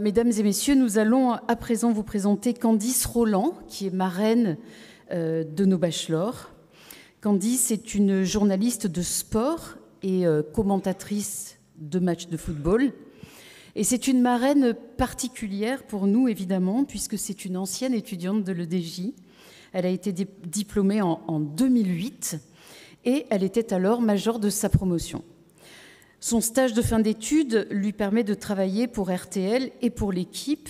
Mesdames et messieurs, nous allons à présent vous présenter Candice Roland, qui est marraine de nos bachelors. Candice est une journaliste de sport et commentatrice de matchs de football. Et c'est une marraine particulière pour nous, évidemment, puisque c'est une ancienne étudiante de l'EDJ. Elle a été diplômée en 2008 et elle était alors majeure de sa promotion. Son stage de fin d'études lui permet de travailler pour RTL et pour l'équipe.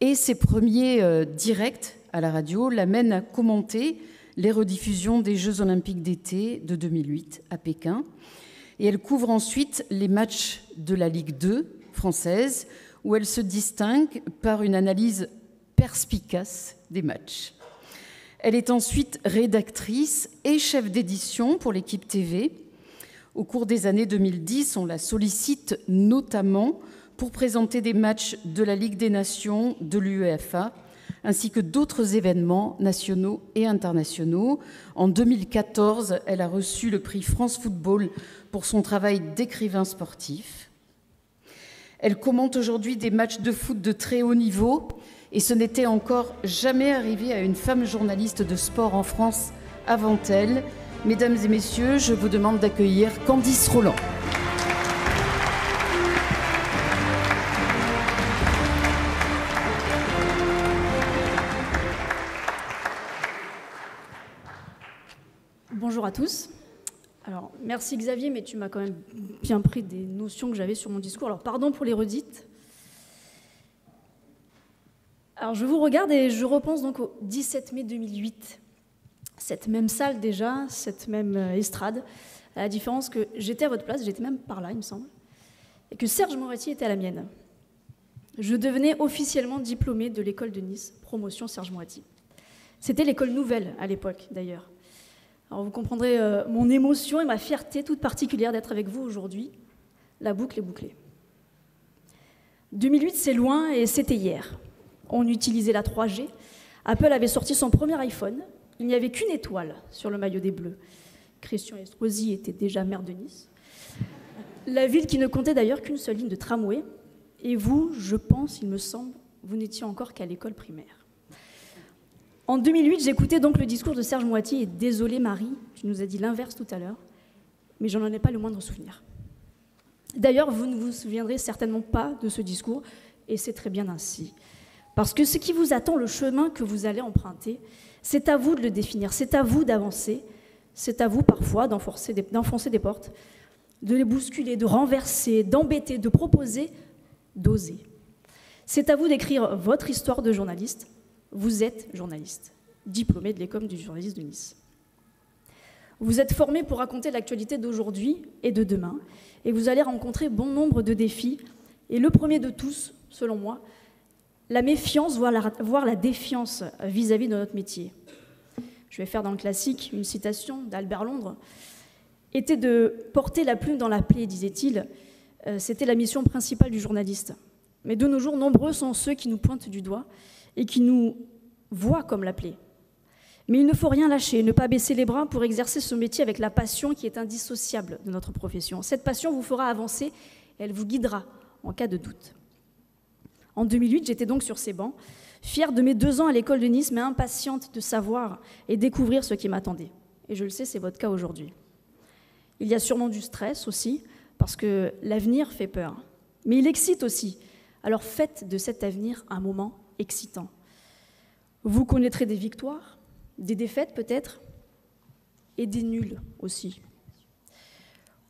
Et ses premiers directs à la radio l'amènent à commenter les rediffusions des Jeux Olympiques d'été de 2008 à Pékin. Et elle couvre ensuite les matchs de la Ligue 2 française, où elle se distingue par une analyse perspicace des matchs. Elle est ensuite rédactrice et chef d'édition pour l'équipe TV. Au cours des années 2010, on la sollicite notamment pour présenter des matchs de la Ligue des Nations, de l'UEFA, ainsi que d'autres événements nationaux et internationaux. En 2014, elle a reçu le prix France Football pour son travail d'écrivain sportif. Elle commente aujourd'hui des matchs de foot de très haut niveau, et ce n'était encore jamais arrivé à une femme journaliste de sport en France avant elle. Mesdames et messieurs, je vous demande d'accueillir Candice Roland. Bonjour à tous. Alors, merci Xavier, mais tu m'as quand même bien pris des notions que j'avais sur mon discours. Alors, pardon pour les redites. Alors, je vous regarde et je repense donc au 17 mai 2008. Cette même salle déjà, cette même estrade, à la différence que j'étais à votre place, j'étais même par là, il me semble, et que Serge Moretti était à la mienne. Je devenais officiellement diplômée de l'école de Nice, promotion Serge Moretti. C'était l'école nouvelle à l'époque, d'ailleurs. Alors vous comprendrez mon émotion et ma fierté toute particulière d'être avec vous aujourd'hui. La boucle est bouclée. 2008, c'est loin et c'était hier. On utilisait la 3G. Apple avait sorti son premier iPhone. Il n'y avait qu'une étoile sur le maillot des Bleus. Christian Estrosi était déjà maire de Nice. La ville qui ne comptait d'ailleurs qu'une seule ligne de tramway. Et vous, je pense, il me semble, vous n'étiez encore qu'à l'école primaire. En 2008, j'écoutais donc le discours de Serge Moretti. Et désolé Marie, tu nous as dit l'inverse tout à l'heure, mais je n'en ai pas le moindre souvenir. D'ailleurs, vous ne vous souviendrez certainement pas de ce discours, et c'est très bien ainsi. Parce que ce qui vous attend, le chemin que vous allez emprunter, c'est à vous de le définir, c'est à vous d'avancer, c'est à vous parfois d'enfoncer des portes, de les bousculer, de renverser, d'embêter, de proposer, d'oser. C'est à vous d'écrire votre histoire de journaliste. Vous êtes journaliste, diplômé de l'école du journaliste de Nice. Vous êtes formé pour raconter l'actualité d'aujourd'hui et de demain, et vous allez rencontrer bon nombre de défis, et le premier de tous, selon moi, la méfiance, voire la défiance vis-à-vis de notre métier. Je vais faire dans le classique une citation d'Albert Londres. Était de porter la plume dans la plaie, disait-il. C'était la mission principale du journaliste. Mais de nos jours, nombreux sont ceux qui nous pointent du doigt et qui nous voient comme la plaie. Mais il ne faut rien lâcher, ne pas baisser les bras pour exercer ce métier avec la passion qui est indissociable de notre profession. Cette passion vous fera avancer et elle vous guidera en cas de doute. En 2008, j'étais donc sur ces bancs, fière de mes 2 ans à l'école de Nice, mais impatiente de savoir et découvrir ce qui m'attendait. Et je le sais, c'est votre cas aujourd'hui. Il y a sûrement du stress aussi, parce que l'avenir fait peur. Mais il excite aussi. Alors faites de cet avenir un moment excitant. Vous connaîtrez des victoires, des défaites peut-être, et des nuls aussi.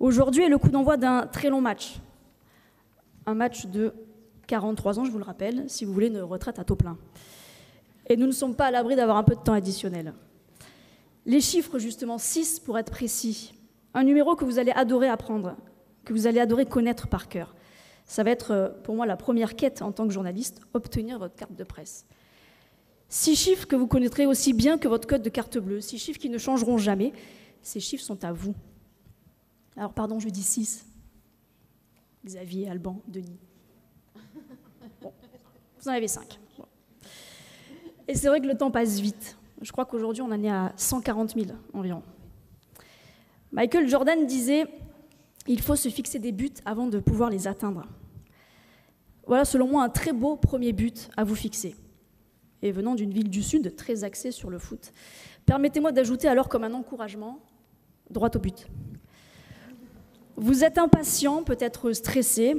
Aujourd'hui est le coup d'envoi d'un très long match. Un match de 43 ans, je vous le rappelle, si vous voulez une retraite à taux plein. Et nous ne sommes pas à l'abri d'avoir un peu de temps additionnel. Les chiffres, justement, 6 pour être précis. Un numéro que vous allez adorer apprendre, que vous allez adorer connaître par cœur. Ça va être, pour moi, la première quête en tant que journaliste, obtenir votre carte de presse. 6 chiffres que vous connaîtrez aussi bien que votre code de carte bleue, 6 chiffres qui ne changeront jamais. Ces chiffres sont à vous. Alors, pardon, je dis 6. Xavier, Alban, Denis. Bon, vous en avez 5. Bon. Et c'est vrai que le temps passe vite. Je crois qu'aujourd'hui, on en est à 140 000 environ. Michael Jordan disait « Il faut se fixer des buts avant de pouvoir les atteindre ». Voilà, selon moi, un très beau premier but à vous fixer. Et venant d'une ville du Sud très axée sur le foot, permettez-moi d'ajouter alors comme un encouragement, droit au but. Vous êtes impatient, peut-être stressé,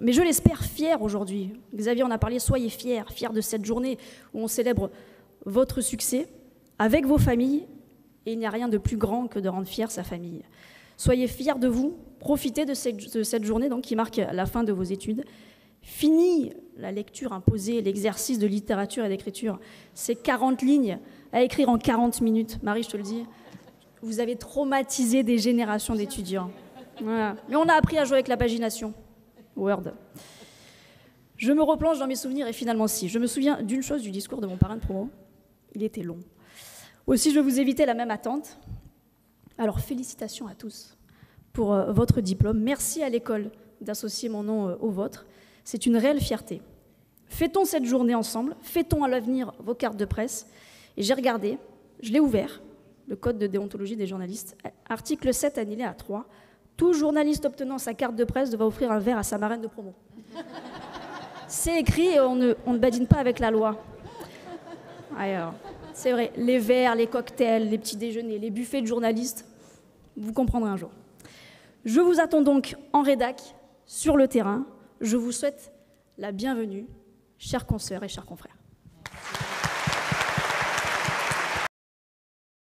mais je l'espère fier aujourd'hui. Xavier en a parlé, soyez fiers de cette journée où on célèbre votre succès avec vos familles, et il n'y a rien de plus grand que de rendre fier sa famille. Soyez fiers de vous, profitez de cette journée donc, qui marque la fin de vos études. Fini la lecture imposée, l'exercice de littérature et d'écriture, ces 40 lignes à écrire en 40 minutes. Marie, je te le dis, vous avez traumatisé des générations d'étudiants. Voilà. Mais on a appris à jouer avec la pagination. Word. Je me replonge dans mes souvenirs et finalement si. Je me souviens d'une chose du discours de mon parrain de promo. Il était long. Aussi, je vais vous éviter la même attente. Alors, félicitations à tous pour votre diplôme. Merci à l'école d'associer mon nom au vôtre. C'est une réelle fierté. Fêtons cette journée ensemble, fêtons à l'avenir vos cartes de presse. Et j'ai regardé, je l'ai ouvert, le code de déontologie des journalistes, article 7 alinéa 3. Tout journaliste obtenant sa carte de presse devra offrir un verre à sa marraine de promo. C'est écrit et on ne badine pas avec la loi. Alors, c'est vrai, les verres, les cocktails, les petits déjeuners, les buffets de journalistes, vous comprendrez un jour. Je vous attends donc en rédac, sur le terrain. Je vous souhaite la bienvenue, chers consoeurs et chers confrères.